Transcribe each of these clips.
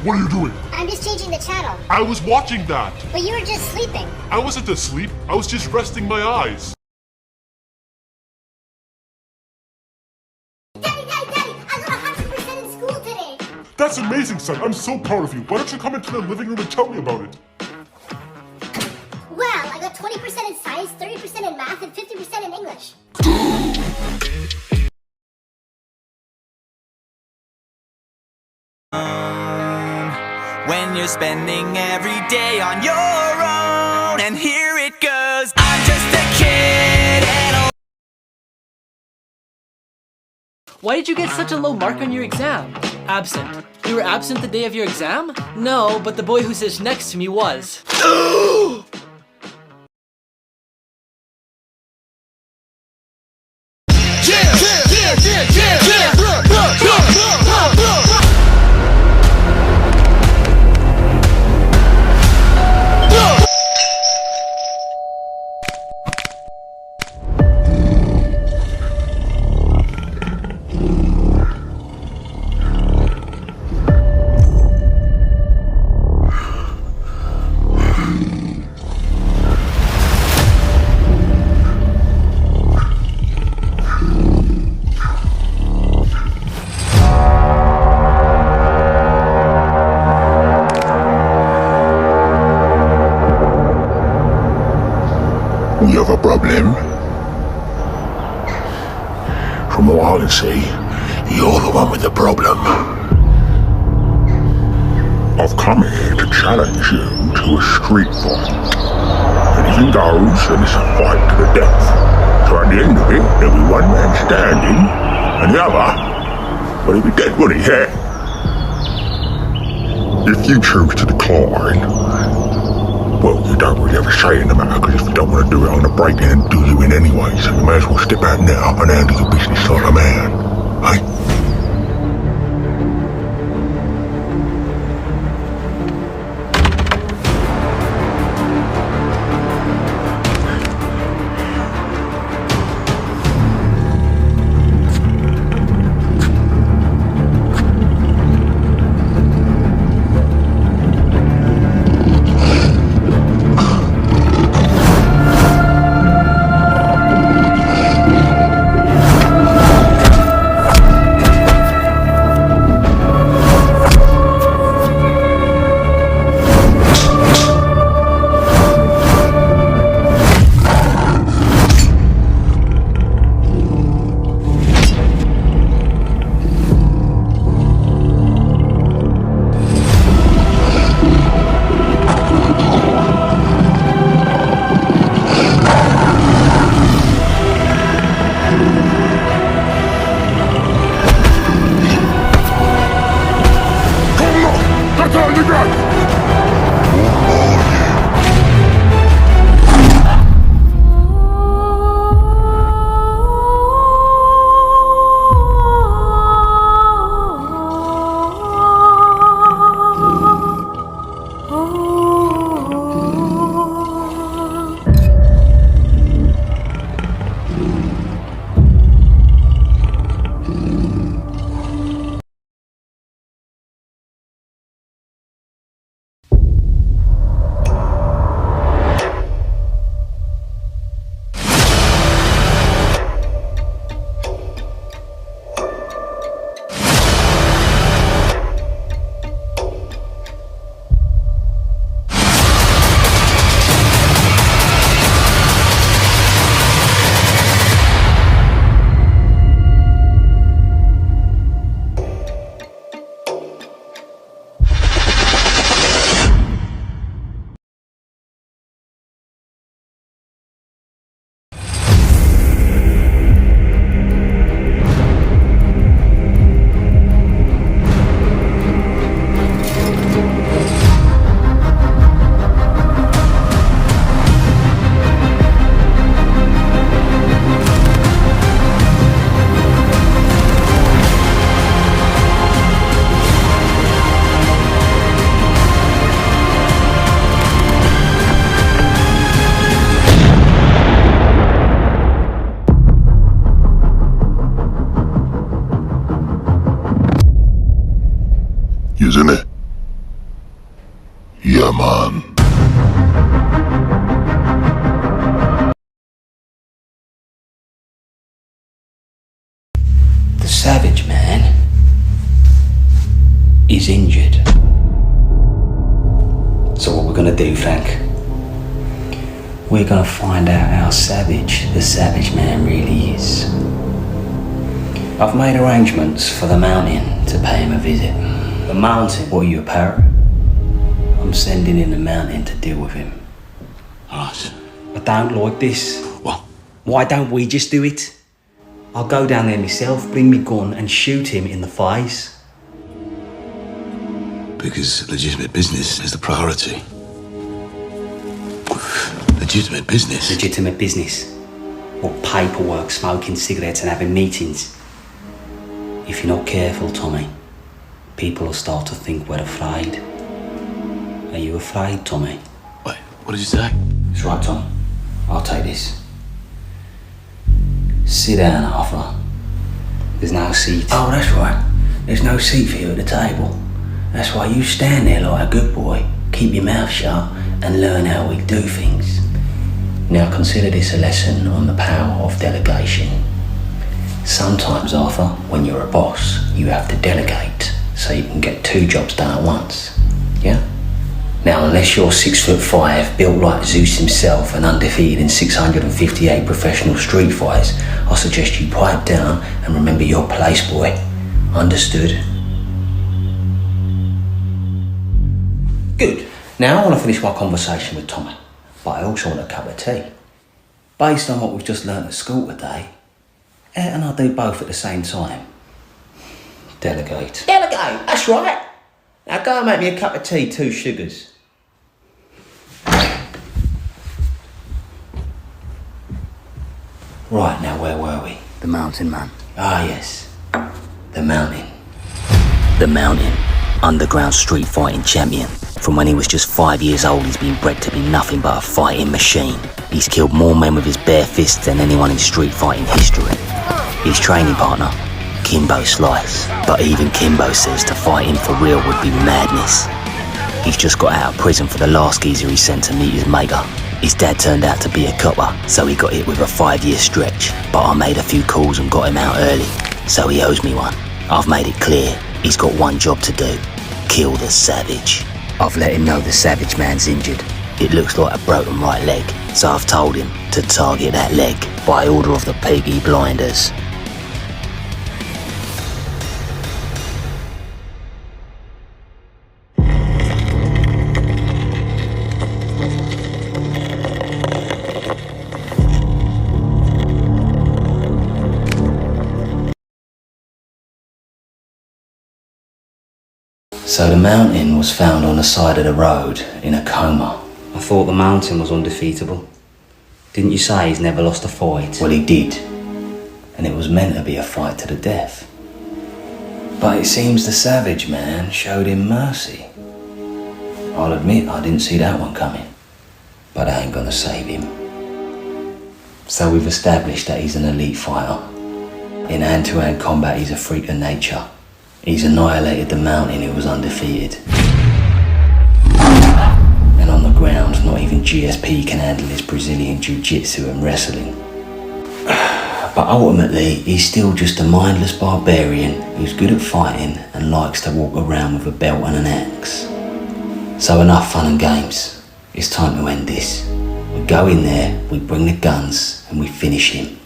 What are you doing? I'm just changing the channel. I was watching that. But you were just sleeping. I wasn't asleep. I was just resting my eyes. Daddy, I got 100% in school today. That's amazing, son. I'm so proud of you. Why don't you come into the living room and tell me about it? Well, I got 20% in science, 30% in math, and 50% in English. When you're spending every day on your own, and here it goes. I'm just a kid and Why did you get such a low mark on your exam? Absent. You were absent the day of your exam? No, but the boy who sits next to me was. We have a problem. From what I can see, you're the one with the problem. I've come here to challenge you to a street fight. Anything goes, and it's a fight to the death. So at the end of it, there'll be one man standing, and the other, well, he'll be dead, won't he? Yeah? If you choose to decline, well, you don't really have a say in the matter, because if you don't want to do it, I'm going to break in and do you in anyway, so you may as well step out now and handle your business like a man, eh? is injured. So what we're gonna do, Frank? We're gonna find out how savage the Savage Man really is. I've made arrangements for the Mountain to pay him a visit. The Mountain? What are you, a parrot? I'm sending in the Mountain to deal with him. Right. I don't like this. What? Why don't we just do it? I'll go down there myself, bring me gun and shoot him in the face. Because legitimate business is the priority. Legitimate business? Legitimate business. Or paperwork, smoking cigarettes and having meetings. If you're not careful, Tommy, people will start to think we're afraid. Are you afraid, Tommy? Wait, what did you say? That's right, Tom. I'll take this. Sit down, Arthur. There's no seat. Oh, that's right. There's no seat for you at the table. That's why you stand there like a good boy, keep your mouth shut, and learn how we do things. Now consider this a lesson on the power of delegation. Sometimes, Arthur, when you're a boss, you have to delegate so you can get 2 jobs done at once. Yeah? Now, unless you're 6'5", built like Zeus himself and undefeated in 658 professional street fights, I suggest you pipe down and remember your place, boy. Understood? Good. Now I want to finish my conversation with Tommy, but I also want a cup of tea. Based on what we've just learnt at school today, and I'll do both at the same time. Delegate. Delegate, that's right. Now go and make me a cup of tea, 2 sugars. Right, now where were we? The Mountain Man. Ah, yes. The Mountain. The Mountain. Underground street fighting champion. From when he was just 5 years old, he's been bred to be nothing but a fighting machine. He's killed more men with his bare fists than anyone in street fighting history. His training partner, Kimbo Slice. But even Kimbo says to fight him for real would be madness. He's just got out of prison for the last geezer he sent to meet his maker. His dad turned out to be a copper, so he got hit with a 5-year stretch. But I made a few calls and got him out early, so he owes me one. I've made it clear, he's got one job to do. Kill the Savage. I've let him know the Savage Man's injured. It looks like a broken right leg, so I've told him to target that leg by order of the Peaky Blinders. So the Mountain was found on the side of the road in a coma. I thought the Mountain was undefeatable. Didn't you say he's never lost a fight? Well, he did. And it was meant to be a fight to the death. But it seems the Savage Man showed him mercy. I'll admit I didn't see that one coming. But I ain't gonna save him. So we've established that he's an elite fighter. In hand-to-hand combat, he's a freak of nature. He's annihilated the Mountain who was undefeated. And on the ground, not even GSP can handle his Brazilian jiu-jitsu and wrestling. But ultimately, he's still just a mindless barbarian who's good at fighting and likes to walk around with a belt and an axe. So enough fun and games. It's time to end this. We go in there, we bring the guns, and we finish him.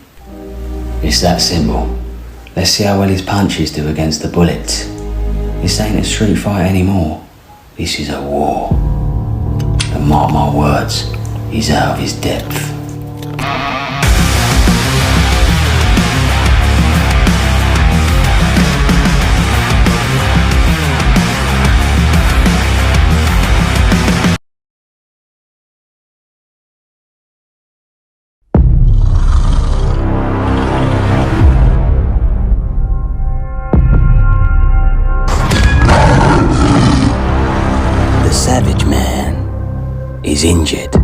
It's that simple. Let's see how well his punches do against the bullets. This ain't a street fight anymore. This is a war. And mark my words, he's out of his depth. Savage Man is injured.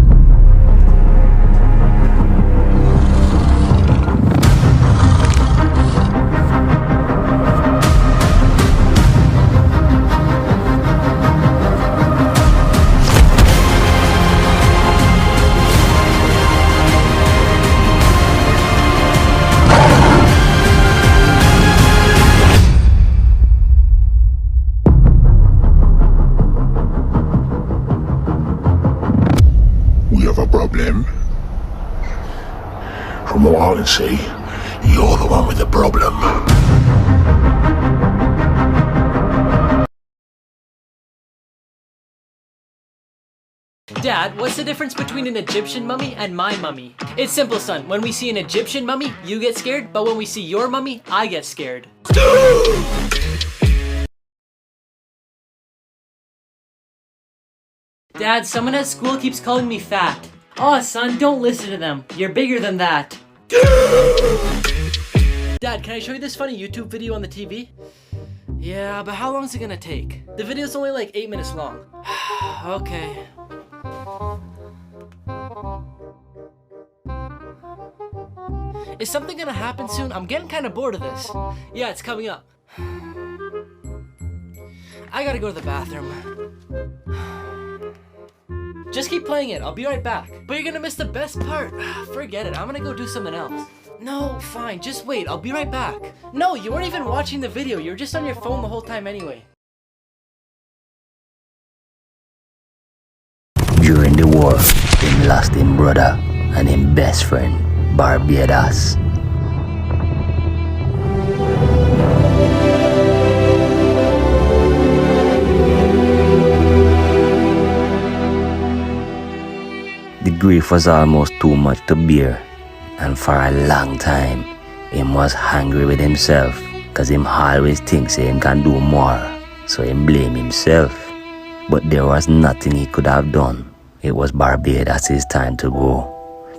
from what I can see, you're the one with the problem. Dad, what's the difference between an Egyptian mummy and my mummy? It's simple, son. When we see an Egyptian mummy, you get scared, but when we see your mummy, I get scared. Dad, someone at school keeps calling me fat. Oh, son, don't listen to them. You're bigger than that. Dad, can I show you this funny YouTube video on the TV? Yeah, but how long is it gonna take? The video's only like 8 minutes long. Okay. Is something gonna happen soon? I'm getting kind of bored of this. Yeah, it's coming up. I gotta go to the bathroom. Just keep playing it, I'll be right back. But you're gonna miss the best part. Forget it, I'm gonna go do something else. No, fine, just wait, I'll be right back. No, you weren't even watching the video, you were just on your phone the whole time anyway. During the war, him lost him brother and him best friend, Barbados. The grief was almost too much to bear, and for a long time, him was angry with himself, cause him always thinks him can do more, so him blame himself. But there was nothing he could have done. It was Barbados' time to go.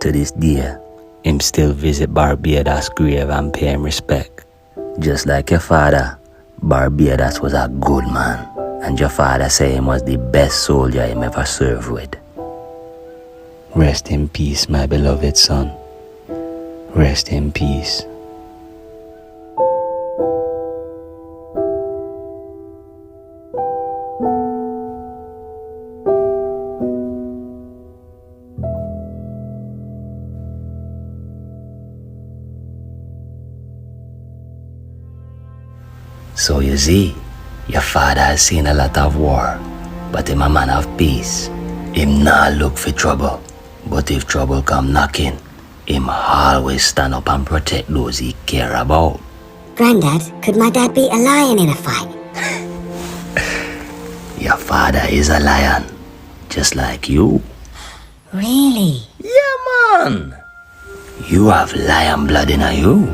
To this day, him still visit Barbados' grave and pay him respect. Just like your father, Barbados was a good man, and your father say him was the best soldier him ever served with. Rest in peace, my beloved son. Rest in peace. So you see, your father has seen a lot of war, but him a man of peace. Him not look for trouble, but if trouble come knocking, him always stand up and protect those he care about. Granddad, could my dad beat a lion in a fight? Your father is a lion, just like you. Really? Yeah, man. You have lion blood in you.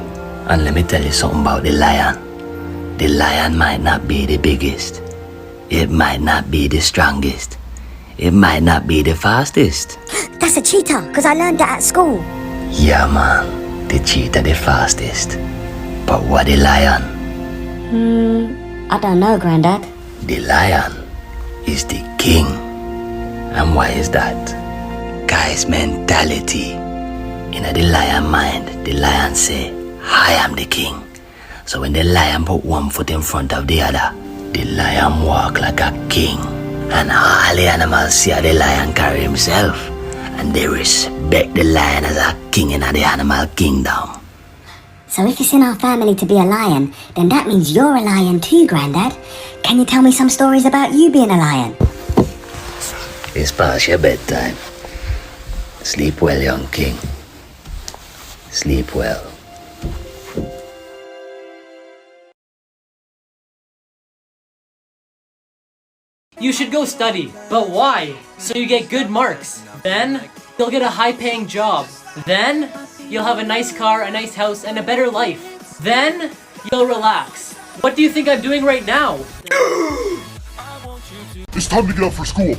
And let me tell you something about the lion. The lion might not be the biggest. It might not be the strongest. It might not be the fastest. That's a cheetah, because I learned that at school. Yeah, man. The cheetah the fastest. But what the lion? I don't know, Granddad. The lion is the king. And why is that? Guy's mentality. In the lion mind, the lion say, I am the king. So when the lion put one foot in front of the other, the lion walk like a king. And all the animals see how the lion carry himself. And they respect the lion as a king in the animal kingdom. So if it's in our family to be a lion, then that means you're a lion too, Granddad. Can you tell me some stories about you being a lion? It's past your bedtime. Sleep well, young king. Sleep well. You should go study. But why? So you get good marks. Then, you'll get a high-paying job. Then, you'll have a nice car, a nice house, and a better life. Then, you'll relax. What do you think I'm doing right now? It's time to get up for school.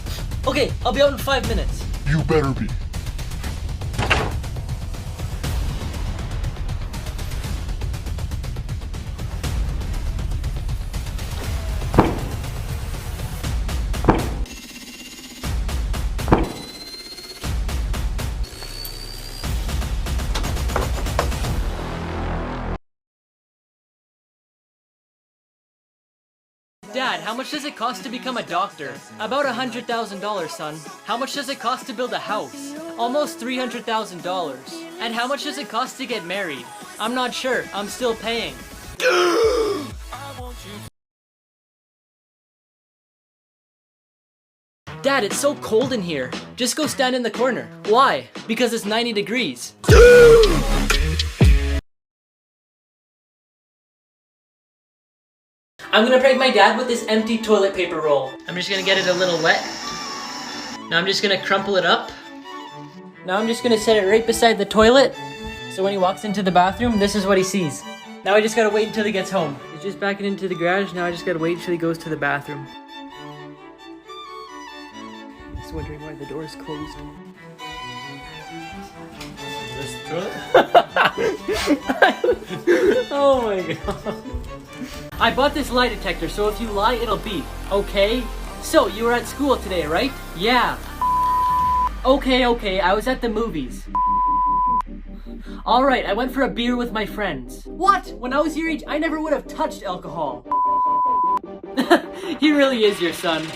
Okay, I'll be out in 5 minutes. You better be. Dad, how much does it cost to become a doctor? About $100,000, son. How much does it cost to build a house? Almost $300,000. And how much does it cost to get married? I'm not sure. I'm still paying. Dad, it's so cold in here. Just go stand in the corner. Why? Because it's 90 degrees. I'm gonna prank my dad with this empty toilet paper roll. I'm just gonna get it a little wet. Now I'm just gonna crumple it up. Now I'm just gonna set it right beside the toilet. So when he walks into the bathroom, this is what he sees. Now I just gotta wait until he gets home. He's just backing into the garage. Now I just gotta wait until he goes to the bathroom. Just wondering why the door is closed. Oh my god. I bought this lie detector, so if you lie, it'll beep. Okay? So, you were at school today, right? Yeah. Okay, I was at the movies. Alright, I went for a beer with my friends. What? When I was your age, I never would have touched alcohol. He really is your son.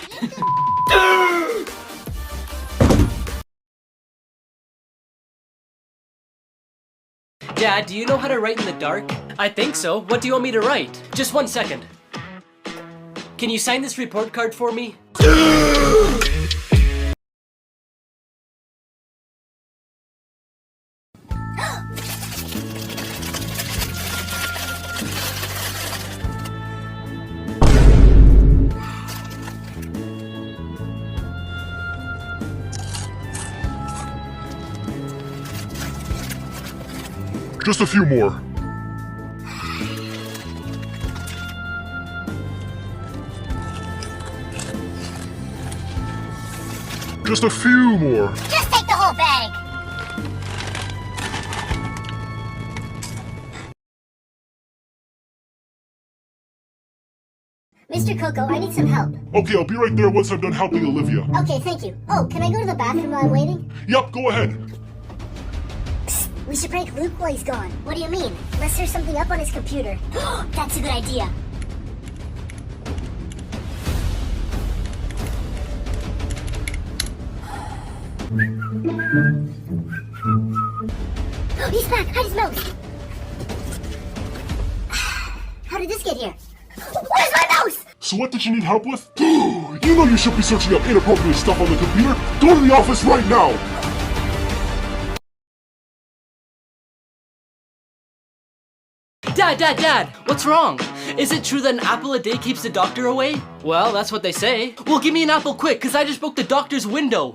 Dad, do you know how to write in the dark? I think so. What do you want me to write? Just 1 second. Can you sign this report card for me? Just a few more. Just a few more. Just take the whole bag. Mr. Coco, I need some help. Okay, I'll be right there once I'm done helping Olivia. Okay, thank you. Oh, can I go to the bathroom while I'm waiting? Yup, go ahead. Psst, we should prank Luke while he's gone. What do you mean? Let's search something up on his computer. That's a good idea. He's back! Hide his mouse! How did this get here? Where's my mouse? So what did you need help with? You know you should be searching up inappropriate stuff on the computer. Go to the office right now! Dad, what's wrong? Is it true that an apple a day keeps the doctor away? Well, that's what they say. Well, give me an apple quick, cause I just broke the doctor's window.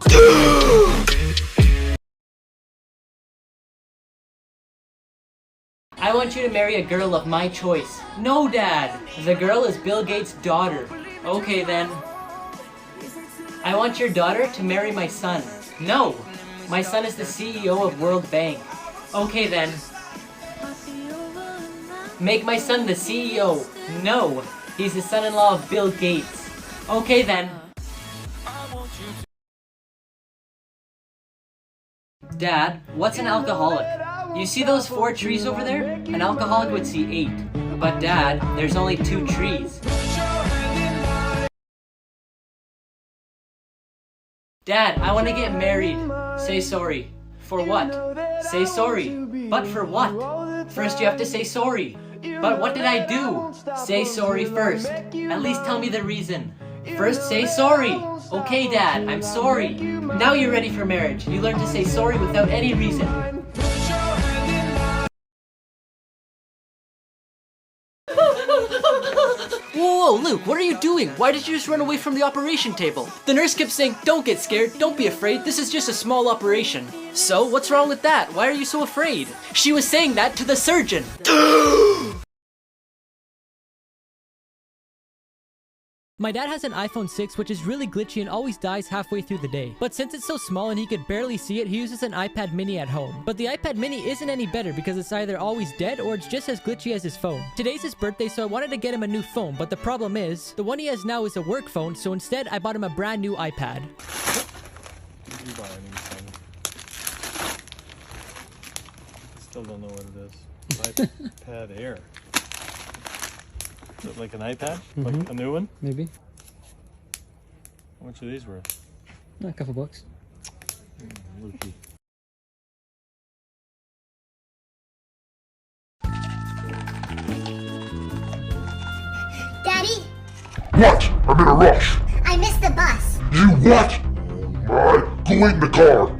I want you to marry a girl of my choice. No, Dad. The girl is Bill Gates' daughter. Okay, then. I want your daughter to marry my son. No. My son is the CEO of World Bank. Okay, then. Make my son the CEO. No. He's the son-in-law of Bill Gates. Okay, then. Dad, what's an alcoholic? You see those 4 trees over there? An alcoholic would see 8. But Dad, there's only 2 trees. Dad, I want to get married. Say sorry. For what? Say sorry. But for what? First you have to say sorry. But what did I do? Say sorry first. At least tell me the reason. First say sorry. Okay, Dad, I'm sorry. Now you're ready for marriage. You learn to say sorry without any reason. Whoa, Luke, what are you doing? Why did you just run away from the operation table? The nurse kept saying, don't get scared, don't be afraid, this is just a small operation. So, what's wrong with that? Why are you so afraid? She was saying that to the surgeon. My dad has an iPhone 6 which is really glitchy and always dies halfway through the day. But since it's so small and he could barely see it, he uses an iPad mini at home. But the iPad mini isn't any better because it's either always dead or it's just as glitchy as his phone. Today's his birthday, so I wanted to get him a new phone, but the problem is, the one he has now is a work phone, so instead I bought him a brand new iPad. Still don't know what it is. iPad Air. Is it like an iPad? Like a new one? Maybe. How much are these worth? A couple bucks. Lukey. Daddy, What? I'm in a rush. I missed the bus. You what? Alright, go wait in the car.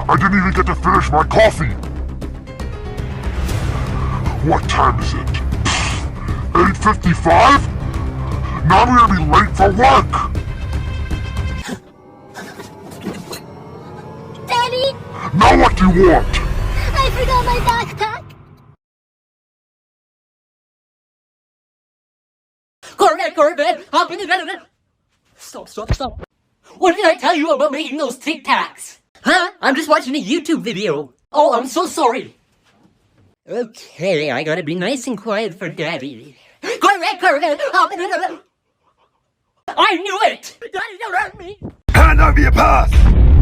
I didn't even get to finish my coffee. What time is it? 8:55? Now I'm gonna be late for work. Daddy, Now what do you want? I forgot my backpack. Corbett, hop in the... Stop. What did I tell you about making those Tic Tacs? Huh? I'm just watching a YouTube video. Oh, I'm so sorry. Okay, I gotta be nice and quiet for Daddy. Corbett, hop in the... I knew it! Daddy, don't hurt me! Hand over your purse!